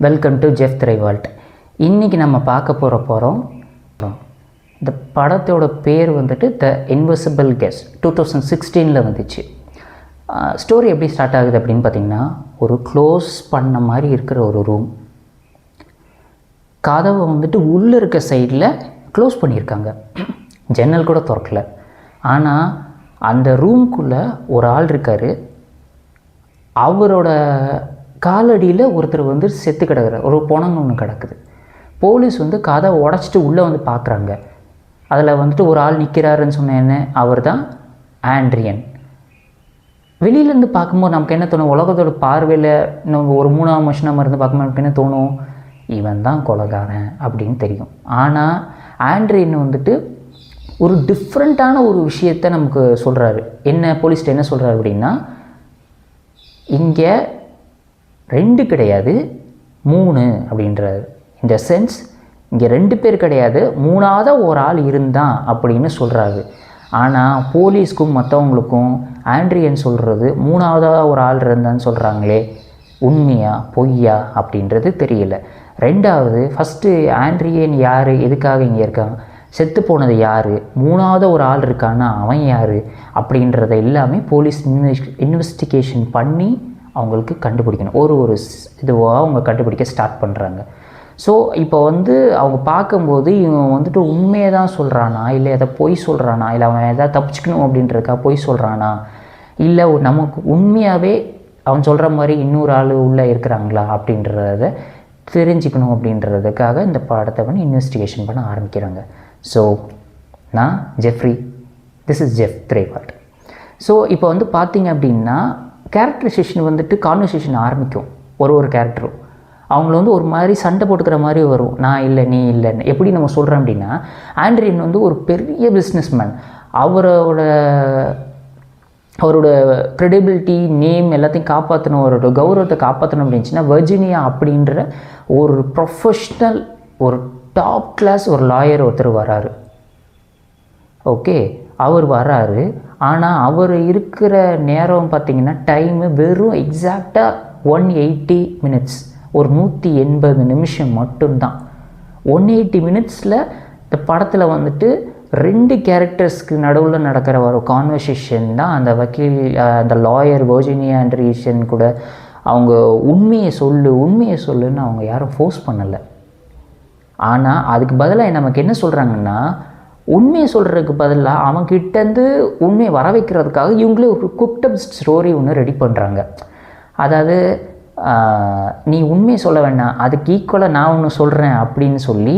Welcome to Jeff திரைவால்ட். இன்றைக்கி நம்ம பார்க்க போகிறோம் இந்த படத்தோட பேர் வந்துட்டு த இன்விசிபிள் கெஸ்ட். 2016 வந்துச்சு. ஸ்டோரி எப்படி ஸ்டார்ட் ஆகுது அப்படின்னு பார்த்திங்கன்னா, ஒரு க்ளோஸ் பண்ண மாதிரி இருக்கிற ஒரு ரூம். கதவை வந்துட்டு உள்ளே இருக்க சைடில் க்ளோஸ் பண்ணியிருக்காங்க, ஜன்னல் கூட திறக்கல. ஆனால் அந்த ரூம்குள்ளே ஒரு ஆள் இருக்கார். அவரோட காலடியில் ஒருத்தர் வந்து செத்து கிடக்குற ஒரு பொணங்க ஒன்று கிடக்குது. போலீஸ் வந்து கதை உடச்சிட்டு உள்ளே வந்து பார்க்குறாங்க. அதில் வந்துட்டு ஒரு ஆள் நிற்கிறாருன்னு சொன்னேன்னு, அவர் தான் ஆண்ட்ரியன். வெளியிலேருந்து பார்க்கும்போது நமக்கு என்ன தோணும், உலகத்தோட பார்வையில் நம்ம ஒரு மூணாவது மனுஷனாக இருந்து பார்க்கும்போது நமக்கு என்ன தோணும், இவன் தான் கொலைகாரன் அப்படின்னு தெரியும். ஆனால் ஆண்ட்ரியன் வந்துட்டு ஒரு டிஃப்ரெண்ட்டான ஒரு விஷயத்தை நமக்கு சொல்கிறாரு. என்ன போலீஸ்கிட்ட என்ன சொல்கிறாரு அப்படின்னா, இங்கே 2 கிடையாது 3 அப்படின்றாரு. இந்த சென்ஸ் இங்கே 2 பேர் கிடையாது, 3ஆவது ஒரு ஆள் இருந்தான் அப்படின்னு சொல்கிறாரு. ஆனால் போலீஸ்க்கும் மற்றவங்களுக்கும் ஆண்ட்ரியன் சொல்கிறது 3ஆவதாக ஒரு ஆள் இருந்தான்னு சொல்கிறாங்களே, உண்மையா பொய்யா அப்படின்றது தெரியல. 2வது, ஃபஸ்ட்டு ஆண்ட்ரியன் யார், எதுக்காக இங்கே இருக்கான், செத்து போனது யார், 3ஆவது ஒரு ஆள் இருக்கான்னா அவன் யார் அப்படின்றத எல்லாமே போலீஸ் இன்வெஸ்டிகேஷன் பண்ணி அவங்களுக்கு கண்டுபிடிக்கணும். ஒரு இதுவாக அவங்க கண்டுபிடிக்க ஸ்டார்ட் பண்ணுறாங்க. ஸோ இப்போ வந்து அவங்க பார்க்கும்போது இவன் வந்துட்டு உண்மையை தான் சொல்கிறானா, இல்லை எதை பொய் சொல்கிறானா, இல்லை அவன் எதாவது தப்பிச்சுக்கணும் அப்படின்றக்கா பொய் சொல்கிறானா, இல்லை நமக்கு உண்மையாகவே அவன் சொல்கிற மாதிரி இன்னொரு ஆள் உள்ளே இருக்கிறாங்களா அப்படின்றத தெரிஞ்சுக்கணும் அப்படின்றதுக்காக இந்த படத்தை வந்து இன்வெஸ்டிகேஷன் பண்ண ஆரம்பிக்கிறாங்க. ஸோ நான் ஜெஃப்ரி, திஸ் இஸ் ஜெஃப் திரைவால்ட். ஸோ இப்போ வந்து பார்த்திங்க அப்படின்னா, கேரக்டரைசேஷன் வந்துட்டு கான்வர்சேஷன் ஆரம்பிக்கும். ஒரு கேரக்டரும் அவங்கள வந்து ஒரு மாதிரி சண்டை போட்டுக்கிற மாதிரி வரும், நான் இல்லை நீ இல்லைன்னு. எப்படி நம்ம சொல்கிறோம் அப்படின்னா, ஆண்ட்ரியன் வந்து ஒரு பெரிய பிஸ்னஸ்மேன். அவரோட க்ரெடிபிலிட்டி, நேம் எல்லாத்தையும் காப்பாற்றணும், அவரோட கௌரவத்தை காப்பாற்றணும் அப்படின்னுச்சுன்னா, வர்ஜீனியா அப்படின்ற ஒரு ப்ரொஃபஷ்னல் ஒரு டாப் கிளாஸ் ஒரு லாயர் ஒருத்தர் வராரு. ஓகே, அவர் வராரு. ஆனால் அவர் இருக்கிற நேரம் பார்த்திங்கன்னா டைமு வெறும் எக்ஸாக்டாக 180 மினிட்ஸ், ஒரு 180 நிமிஷம் மட்டும்தான். 180 மினிட்ஸில் இந்த படத்தில் வந்துட்டு 2 கேரக்டர்ஸ்க்கு நடுவில் நடக்கிற ஒரு கான்வர்சேஷன் தான் அந்த வக்கீல், அந்த லாயர் வர்ஜீனியா ஆண்ட்ரியன் கூட அவங்க உண்மையை சொல்லுன்னு அவங்க யாரும் ஃபோர்ஸ் பண்ணலை. ஆனால் அதுக்கு பதிலாக நமக்கு என்ன சொல்கிறாங்கன்னா, உண்மையை சொல்கிறதுக்கு பதிலாக அவன்கிட்டேருந்து உண்மையை வர வைக்கிறதுக்காக இவங்களே ஒரு குக்டப் ஸ்டோரி ஒன்று ரெடி பண்ணுறாங்க. அதாவது நீ உண்மையை சொல்ல வேண்டாம், அதுக்கு ஈக்குவலாக நான் ஒன்று சொல்கிறேன் அப்படின்னு சொல்லி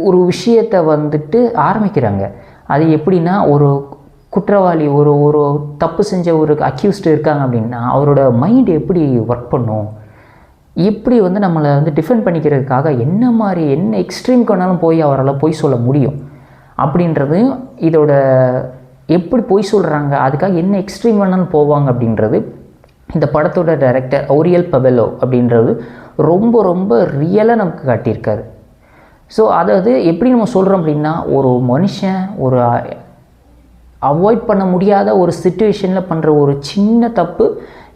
ஒரு விஷயத்தை வந்துட்டு ஆரம்பிக்கிறாங்க. அது எப்படின்னா, ஒரு குற்றவாளி ஒரு தப்பு செஞ்ச ஒரு அக்யூஸ்டு இருக்காங்க அப்படின்னா அவரோட மைண்டு எப்படி ஒர்க் பண்ணும், எப்படி வந்து நம்மளை வந்து டிஃபெண்ட் பண்ணிக்கிறதுக்காக என்ன எக்ஸ்ட்ரீம்க்கு வேணாலும் போய் அவரால் பொய் சொல்ல முடியும் அப்படின்றதையும், இதோட எப்படி பொய் சொல்கிறாங்க, அதுக்காக என்ன எக்ஸ்ட்ரீம் வேணாலும் போவாங்க அப்படின்றது இந்த படத்தோட டைரக்டர் ஓரியல் பபெலோ அப்படின்றது ரொம்ப ரொம்ப ரியலாக நமக்கு காட்டியிருக்காரு. ஸோ அதாவது எப்படி நம்ம சொல்கிறோம் அப்படின்னா, ஒரு மனுஷன் ஒரு அவாய்ட் பண்ண முடியாத ஒரு சிச்சுவேஷனில் பண்ணுற ஒரு சின்ன தப்பு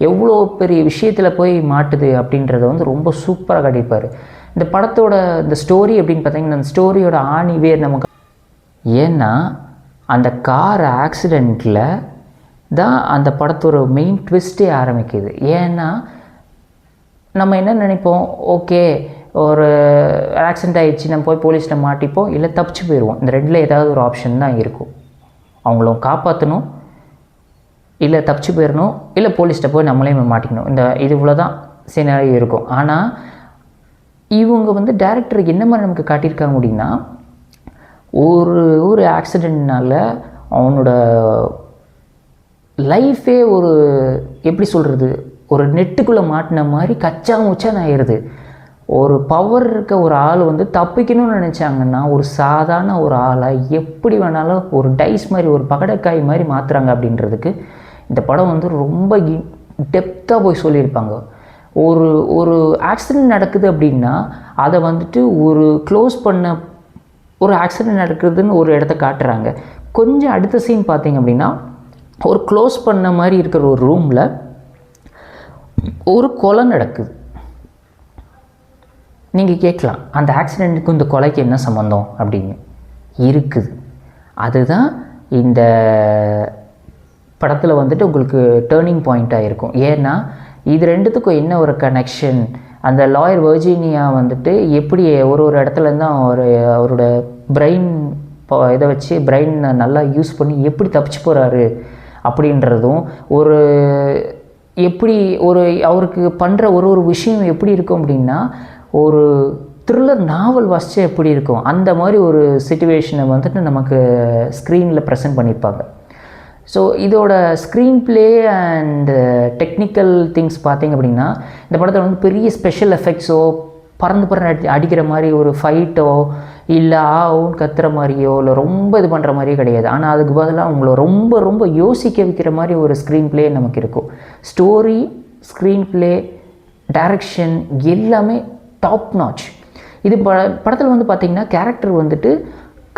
எவ்வளோ பெரிய விஷயத்தில் போய் மாட்டுது அப்படின்றத வந்து ரொம்ப சூப்பராக காட்டியிருப்பார். இந்த படத்தோட இந்த ஸ்டோரி அப்படின்னு பார்த்தீங்கன்னா, அந்த ஸ்டோரியோட ஆணிவேர் நமக்கு, ஏன்னா அந்த கார் ஆக்சிடெண்ட்டில் தான் அந்த படத்தோட மெயின் ட்விஸ்ட்டே ஆரம்பிக்குது. ஏன்னா நம்ம என்ன நினைப்போம், ஓகே ஒரு ஆக்சிடெண்ட் ஆகிடுச்சு, நம்ம போய் போலீஸில் மாட்டிப்போம், இல்லை தப்பிச்சு போயிடுவோம். இந்த 2ல் ஏதாவது ஒரு ஆப்ஷன் தான் இருக்கும். அவங்களும் காப்பாற்றணும், இல்லை தப்பிச்சு போயிடணும், இல்லை போலீஸ்கிட்ட போய் நம்மளே மாட்டிக்கணும். இது இவ்வளோ தான் சினாரியோ இருக்கும். ஆனால் இவங்க வந்து டைரக்டருக்கு என்ன மாதிரி நமக்கு காட்டியிருக்காங்க அப்படின்னா, ஒரு ஆக்சிடெண்ட்னால அவனோட லைஃபே எப்படி சொல்கிறது, ஒரு நெட்டுக்குள்ளே மாட்டின மாதிரி கச்சா முச்சான்னு ஆயிடுது. ஒரு பவர் இருக்க ஒரு ஆள் வந்து தப்பிக்கணும்னு நினச்சாங்கன்னா ஒரு சாதாரண ஒரு ஆளை எப்படி வேணாலும் ஒரு டைஸ் மாதிரி, ஒரு பகடைக்காய் மாதிரி மாற்றுறாங்க அப்படின்றதுக்கு இந்த படம் வந்து ரொம்ப டெப்த்தாக போய் சொல்லியிருப்பாங்க. ஒரு ஆக்சிடெண்ட் நடக்குது அப்படின்னா அதை வந்துட்டு ஒரு க்ளோஸ் பண்ண ஒரு ஆக்சிடெண்ட் நடக்குதுன்னு ஒரு இடத்த காட்டுறாங்க. கொஞ்சம் அடுத்த சீன் பார்த்திங்க அப்படின்னா, ஒரு க்ளோஸ் பண்ண மாதிரி இருக்கிற ஒரு ரூமில் ஒரு கொலை நடக்குது. நீங்கள் கேட்கலாம், அந்த ஆக்சிடெண்ட்டுக்கும் இந்த கொலைக்கு என்ன சம்மந்தம் அப்படின்னு. இருக்குது. அதுதான் இந்த படத்தில் வந்துட்டு உங்களுக்கு டேர்னிங் பாயிண்ட்டாக இருக்கும். ஏன்னா இது ரெண்டுத்துக்கும் என்ன ஒரு கனெக்ஷன், அந்த லாயர் வெர்ஜீனியா வந்துட்டு எப்படி ஒரு இடத்துலேருந்து அவரோட பிரெயின் இதை வச்சு பிரெயினை நல்லா யூஸ் பண்ணி எப்படி தப்பிச்சு போகிறாரு அப்படின்றதும், ஒரு எப்படி அவருக்கு பண்ணுற ஒரு விஷயம் எப்படி இருக்கும் அப்படின்னா, ஒரு த்ரில்லர் நாவல் வாசிச்சா எப்படி இருக்கும் அந்த மாதிரி ஒரு சிச்சுவேஷனை வந்துட்டு நமக்கு ஸ்க்ரீனில் ப்ரெசென்ட் பண்ணியிருப்பாங்க. ஸோ இதோட screen play and technical things பார்த்திங்க அப்படின்னா, இந்த படத்தில் வந்து பெரிய ஸ்பெஷல் எஃபெக்ட்ஸோ பறந்து அடிக்கிற மாதிரி ஒரு ஃபைட்டோ இல்லை ஆவுன்னு கத்துற மாதிரியோ இல்லை ரொம்ப இது பண்ணுற மாதிரியே கிடையாது. ஆனால் அதுக்கு பதிலாக அவங்கள ரொம்ப ரொம்ப யோசிக்க வைக்கிற மாதிரி ஒரு ஸ்க்ரீன் ப்ளே நமக்கு இருக்கும். ஸ்டோரி, ஸ்க்ரீன் ப்ளே, டைரக்ஷன் எல்லாமே டாப் நாச். இது படத்தில் வந்து பார்த்திங்கன்னா கேரக்டர் வந்துட்டு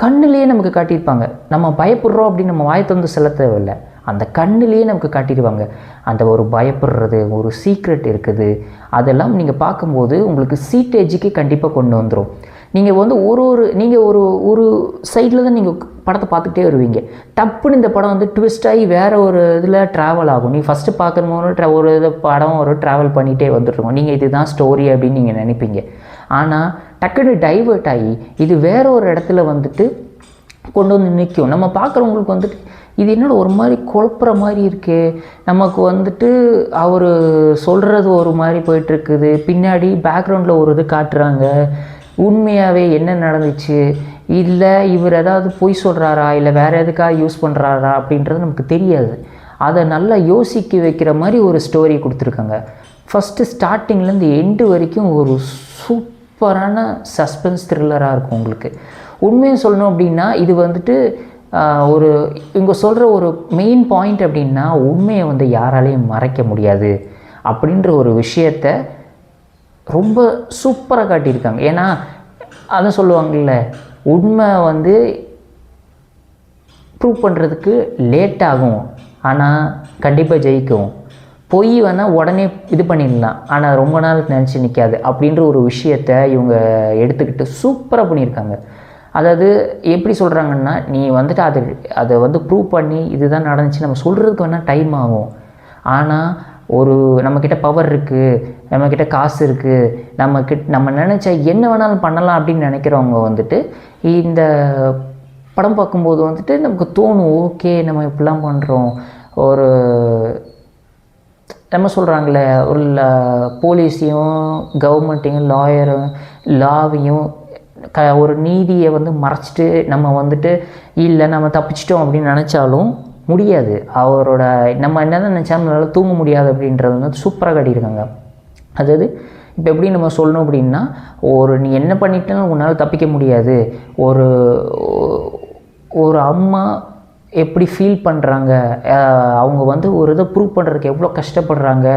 கண்ணிலேயே நமக்கு காட்டியிருப்பாங்க. நம்ம பயப்படுறோம் அப்படின்னு நம்ம வாயை திறந்து சொல்ல தேவையில்லை, அந்த கண்ணிலேயே நமக்கு காட்டிடுவாங்க. அந்த ஒரு பயப்படுறது, ஒரு சீக்ரெட் இருக்குது, அதெல்லாம் நீங்கள் பார்க்கும்போது உங்களுக்கு சீட்டேஜுக்கு கண்டிப்பாக கொண்டு வந்துடும். நீங்கள் வந்து நீங்கள் ஒரு சைடில் தான் நீங்கள் படத்தை பார்த்துக்கிட்டே வருவீங்க. டப்புன்னு இந்த படம் வந்து ட்விஸ்ட் ஆகி வேறு ஒரு இதில் ட்ராவல் ஆகும். நீங்கள் ஃபஸ்ட்டு பார்க்கும்போது ஒரு படம் ட்ராவல் பண்ணிகிட்டே வந்துட்டுருக்கோம். நீங்கள் இதுதான் ஸ்டோரி அப்படின்னு நீங்கள் நினைப்பீங்க. ஆனால் டக்குன்னு டைவர்ட் ஆகி இது வேற ஒரு இடத்துல வந்துட்டு கொண்டு வந்து நிற்கும். நம்ம பார்க்குறவங்களுக்கு வந்துட்டு இது என்னோட ஒரு மாதிரி குழப்புற மாதிரி இருக்கே, நமக்கு வந்துட்டு அவர் சொல்கிறது ஒரு மாதிரி போயிட்டுருக்குது, பின்னாடி பேக்ரவுண்டில் ஒரு இது காட்டுறாங்க, உண்மையாகவே என்ன நடந்துச்சு, இல்லை இவர் ஏதாவது பொய் சொல்கிறாரா இல்லை வேறு எதுக்காக யூஸ் பண்ணுறாரா அப்படின்றது நமக்கு தெரியாது. அதை நல்லா யோசிக்க வைக்கிற மாதிரி ஒரு ஸ்டோரி கொடுத்துருக்காங்க. ஃபஸ்ட்டு ஸ்டார்டிங்லேருந்து எண்டு வரைக்கும் ஒரு சூப்பரான சஸ்பென்ஸ் த்ரில்லராக இருக்கும் உங்களுக்கு. உண்மையை சொல்லணும் அப்படின்னா இது வந்துட்டு இவங்க சொல்கிற ஒரு மெயின் பாயிண்ட் அப்படின்னா, உண்மையை வந்து யாராலையும் மறைக்க முடியாது அப்படின்ற ஒரு விஷயத்தை ரொம்ப சூப்பராக காட்டியிருக்காங்க. ஏன்னா அதை சொல்லுவாங்கள்ல, உண்மை வந்து ப்ரூவ் பண்ணுறதுக்கு லேட் ஆகும் ஆனால் கண்டிப்பாக ஜெயிக்கும், பொய் வேணால் உடனே இது பண்ணிடலாம் ஆனால் ரொம்ப நாள் நினச்சி நிற்காது அப்படின்ற ஒரு விஷயத்தை இவங்க எடுத்துக்கிட்டு சூப்பராக பண்ணியிருக்காங்க. அதாவது எப்படி சொல்கிறாங்கன்னா, நீ வந்துட்டு அதை வந்து ப்ரூவ் பண்ணி இதுதான் நடந்துச்சு நம்ம சொல்கிறதுக்கு வேணால் டைம் ஆகும், ஆனால் நம்மக்கிட்ட பவர் இருக்குது, நம்மக்கிட்ட காசு இருக்குது, நம்ம நினச்சா என்ன வேணாலும் பண்ணலாம் அப்படின்னு நினைக்கிறவங்க வந்துட்டு இந்த படம் பார்க்கும்போது வந்துட்டு நமக்கு தோணும், ஓகே நம்ம இப்படிலாம் பண்ணுறோம். நம்ம சொல்கிறாங்களே, ஒரு போலீஸையும் கவர்மெண்ட்டையும் லாவையும் ஒரு நீதியை வந்து மறைச்சிட்டு நம்ம வந்துட்டு இல்லை நம்ம தப்பிச்சிட்டோம் அப்படின்னு நினச்சாலும் முடியாது. நம்ம என்ன தான் நினச்சாலும் நல்லா தூங்க முடியாது அப்படின்றது வந்து சூப்பராக காட்டியிருக்காங்க. அதாவது இப்போ எப்படி நம்ம சொல்லணும் அப்படின்னா, நீ என்ன பண்ணிட்டேன்னு உன்னால் தப்பிக்க முடியாது. ஒரு அம்மா எப்படி ஃபீல் பண்ணுறாங்க, அவங்க வந்து ஒரு இதை ப்ரூவ் பண்ணுறதுக்கு எவ்வளோ கஷ்டப்படுறாங்க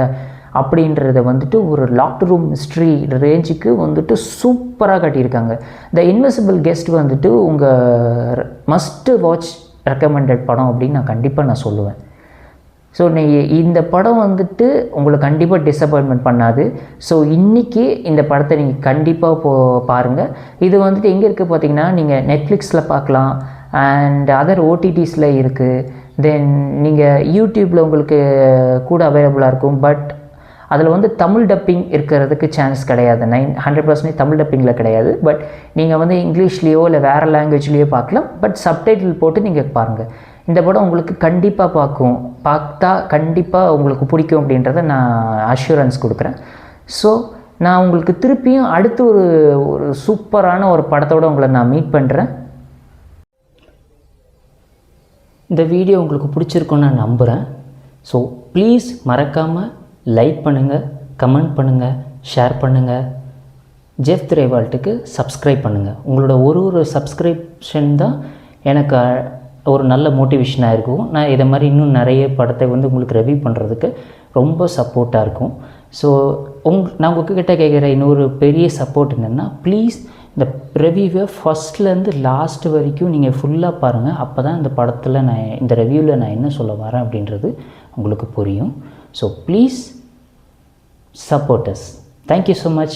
அப்படின்றத வந்துட்டு ஒரு லாக்ட் ரூம் மிஸ்ட்ரி ரேஞ்சுக்கு வந்துட்டு சூப்பராக காட்டியிருக்காங்க. த இன்விசிபிள் கெஸ்ட் வந்துட்டு உங்கள் மஸ்ட் வாட்ச் ரெக்கமெண்டட் படம் அப்படின்னு நான் கண்டிப்பாக சொல்லுவேன். ஸோ இந்த படம் வந்துட்டு உங்களை கண்டிப்பாக டிசப்பாயின்மெண்ட் பண்ணாது. ஸோ இன்றைக்கி இந்த படத்தை நீங்கள் கண்டிப்பாக பாருங்கள். இது வந்துட்டு எங்கே இருக்குது பார்த்தீங்கன்னா, நீங்கள் நெட்ஃப்ளிக்ஸில் பார்க்கலாம் அண்ட் அதர் ஓடிடிஸில் இருக்குது. தென் நீங்கள் யூடியூப்பில் உங்களுக்கு கூட அவைலபிளாக இருக்கும். பட் அதில் வந்து தமிழ் டப்பிங் இருக்கிறதுக்கு சான்ஸ் கிடையாது. 100% தமிழ் டப்பிங்கில் கிடையாது. பட் நீங்கள் வந்து இங்கிலீஷ்லேயோ இல்லை வேறு லாங்குவேஜ்லேயோ பார்க்கலாம். பட் சப்டைட்டில் போட்டு நீங்கள் பாருங்கள். இந்த படம் உங்களுக்கு கண்டிப்பாக பார்த்தா கண்டிப்பாக உங்களுக்கு பிடிக்கும் அப்படின்றத நான் அஷூரன்ஸ் கொடுக்குறேன். ஸோ நான் உங்களுக்கு திருப்பியும் அடுத்து ஒரு சூப்பரான ஒரு படத்தோடு உங்களை நான் மீட் பண்ணுறேன். இந்த வீடியோ உங்களுக்கு பிடிச்சிருக்குன்னு நான் நம்புகிறேன். ஸோ ப்ளீஸ் மறக்காமல் லைக் பண்ணுங்கள், கமெண்ட் பண்ணுங்கள், ஷேர் பண்ணுங்கள். ஜெஃப் திரைவால்ட்டுக்கு சப்ஸ்கிரைப் பண்ணுங்கள். உங்களோட ஒரு சப்ஸ்கிரிப்ஷன் தான் எனக்கு ஒரு நல்ல மோட்டிவேஷனாக இருக்கும். நான் இதை மாதிரி இன்னும் நிறைய படத்தை வந்து உங்களுக்கு ரிவ்யூ பண்ணுறதுக்கு ரொம்ப சப்போர்ட்டாக இருக்கும். ஸோ நான் உங்கள்கிட்ட கேட்குற இன்னொரு பெரிய சப்போர்ட் என்னென்னா, ப்ளீஸ் இந்த ரிவ்யூவை ஃபஸ்ட்லேருந்து லாஸ்ட் வரைக்கும் நீங்கள் ஃபுல்லாக பாருங்கள். அப்போ தான் இந்த படத்தில் இந்த ரிவ்யூவில் நான் என்ன சொல்ல வரேன் அப்படின்றது உங்களுக்கு புரியும். So please support us. Thank you so much.